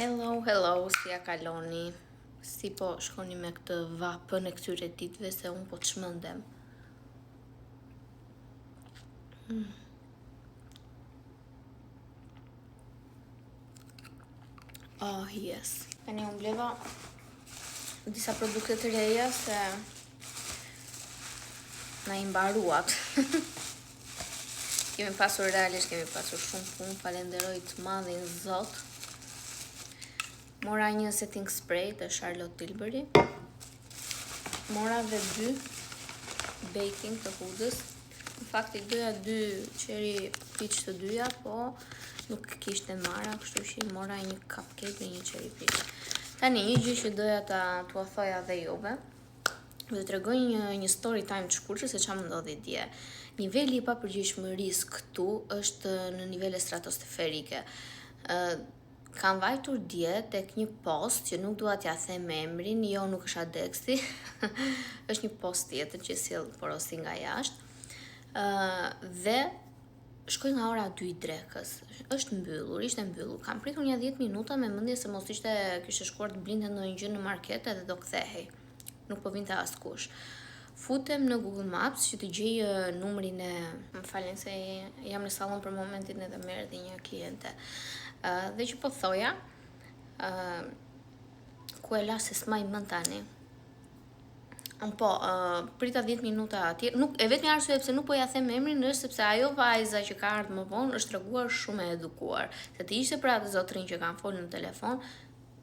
Hello, si ja kaloni? Si po shkoni me këtë vapën e këtyre ditëve se unë po të shmëndem. Oh, yes. Tani unë bleva disa produkte të reja se na i mbaruat. Kemi pasur realisht, kemi pasur shumë punë, falenderoj të madhin Zot. Mora një setting spray të Charlotte Tilbury. Mora dhe 2 baking të hudës. Në fakt I doja 2 cherry peach të dyja, po nuk kishte marra, kështu që mora një cupcake dhe një cherry peach. Tani një gjë që doja t'ua thoja dhe juve. Do t'tregoj një story time të shkurtër se çfarë më ndodhi dje. Niveli I papërgjegjshmërisë këtu është në nivele stratosferike. Kam vajtur dje tek një post që nuk dua t'ja them emrin, jo nuk është Adexi. Është një post tjetër që sjell porosi nga jashtë. Dhe shkoj nga ora 2 drekës. Ishte mbyllur. Kam pritur një 10 minuta me mendje se mos kishte shkuar të blinte ndonjë gjë në market edhe do kthehej. Nuk po vinte askush. Futem në Google Maps që të gjej numrin e... Më falen se jam në sallon për momentin edhe më erdhi një kliente. Dhe që po thoja, ku e la se s'maj mend tani. Prita 10 minuta atje. E vetmi arsye pse nuk po ja them emrin është sepse ajo vajza që ka ardhur më vonë është treguar shumë e edukuar. Se të ishte për atë zotrin që kanë folur në telefon,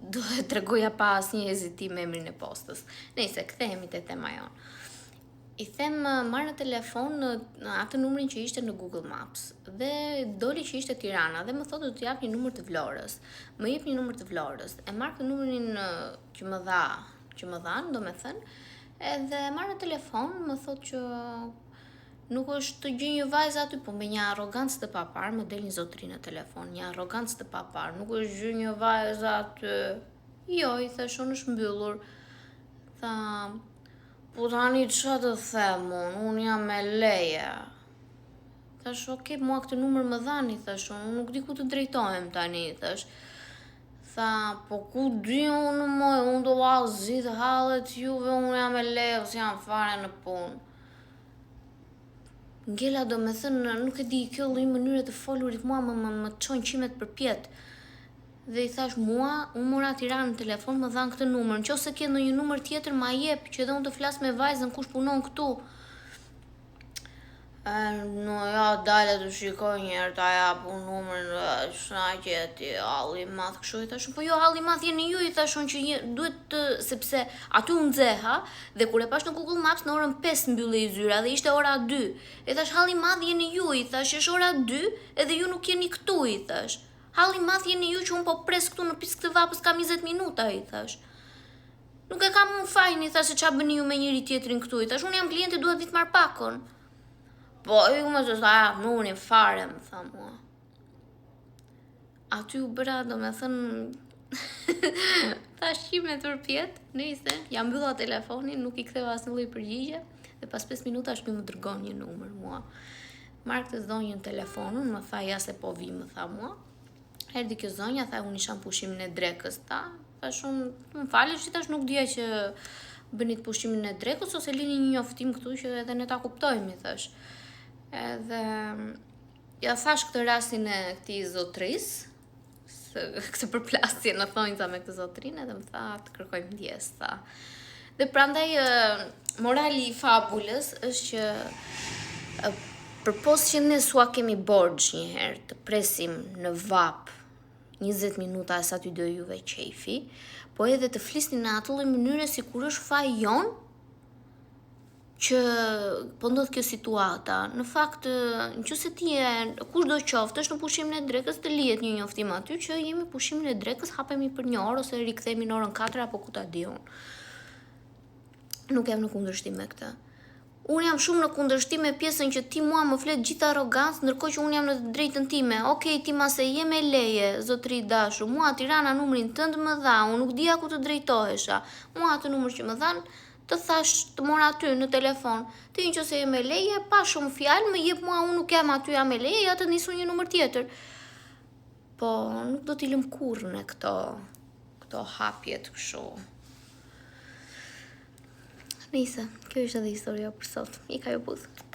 do e tregoja pa asnjë hezitim emrin e postës. Nëse kthehemi te tema jonë. I them marr në telefon në atë numrin që ishte në Google Maps dhe doli që ishte Tirana dhe më thotë do të jap një numër të Vlorës. Më jep një numër të Vlorës. E marr këtë numrin që më dhan, domethënë, edhe marr në telefon, më thotë që nuk është të gjej një vajzë aty, po me një arrogancë të papar, më del një zotëri në telefon, një arrogancë të papar, nuk është gjej një vajzë aty. Jo, I thash, unë është mbyllur. Tha, po tani ç'a të them unë jam me leje. Thash, okay, mua këtë numër më dhani, thash, unë nuk di ku të drejtohem tani, thash. Tha, po ku di unë do zit hallet juve, unë jam me leje, ose jam fare në punë. Ngela do me thënë, nuk e di, kjo lloj mënyre të folurit mua më çon qimet përpjet. Dhe I thash, unë mora Tiranë në telefon, më dhan këtë numër. Nëse ke ndonjë numër tjetër, ma jep që edhe unë të flas me vajzën kush punon këtu. Dale të shikoj një herë ta jap unë numrin, s'na gjeti, halli I madh kështu. I thash, po jo, halli I madh jeni ju, I thash unë që duhet sepse aty u nxeha dhe kur e pash në Google Maps në orën 5 mbyllej zyra dhe ishte ora 2. I thash, halli I madh jeni ju, I thash, është ora 2 edhe ju nuk jeni këtu, I thash. Halli I madh jeni ju që unë po pres këtu në pjesë këtë vapës kam 20 minuta, I thash. Nuk e kam unë fajin, I thash, se ç'a bëni ju me njëri tjetrin këtu, I thash, unë jam kliente, duhet vit marr pakon. Po, ju më të tha, numrin fare, më tha mua. Aty u bëra, do me thënë, thash qime të përpjet, nëjse, jam mbylla telefonin, nuk I ktheva asnjë lloj përgjigje, dhe pas 5 minuta shpi më dërgon një numër mua. Marr këtë zonjën telefonun, më tha, ja se po vi, më tha mua. Erdhi kjo zonja, tha, unë isha në pushimin e drekës, thash unë, më falësh që tash nuk dija që bënit pushimin e drekës, ose lini një njoftim këtu që edhe ne ta kuptojmë, thash. Edhe ja thash këtë rastin e këtij zotris, këtë përplasje në thonjca me këtë zotrin, edhe më tha të kërkojmë ndjes, tha. Dhe prandaj morali I fabulës është që përpos që ne s'ua kemi borxh një herë të presim në vap 20 minuta sa ty do juve qefi, po edhe të flisni në atë lloj mënyre sikur është faji jon që po ndodh kjo situata. Në fakt, nëse ti kushdo qoftë është në pushimin e drekës, të lihet një njoftim aty që jemi pushimin e drekës, hapemi për një orë ose rikthehemi në orën 4 apo ku ta di unë. Nuk jam në kundërshtim me këtë. Unë jam shumë në kundërshtim me pjesën që ti mua më flet gjithë arrogancë, ndërkohë që unë jam në të drejtën time. Okej, ti ma se je me leje, zotri dashur, mua Tirana numrin tënd më dha, unë nuk dija ku të drejtohesha. Mua atë numër që më dhan, të thash të mora aty në telefon. Ti nëse je me leje, pa shumë fjalë, më jep mua, unë nuk jam aty, jam me leje, ja të nisu një numër tjetër. Po nuk do t'i lëm kurrë në këto hapjet kështu. Nice, kjo ishte dhe historia për sot. I ka ju puth.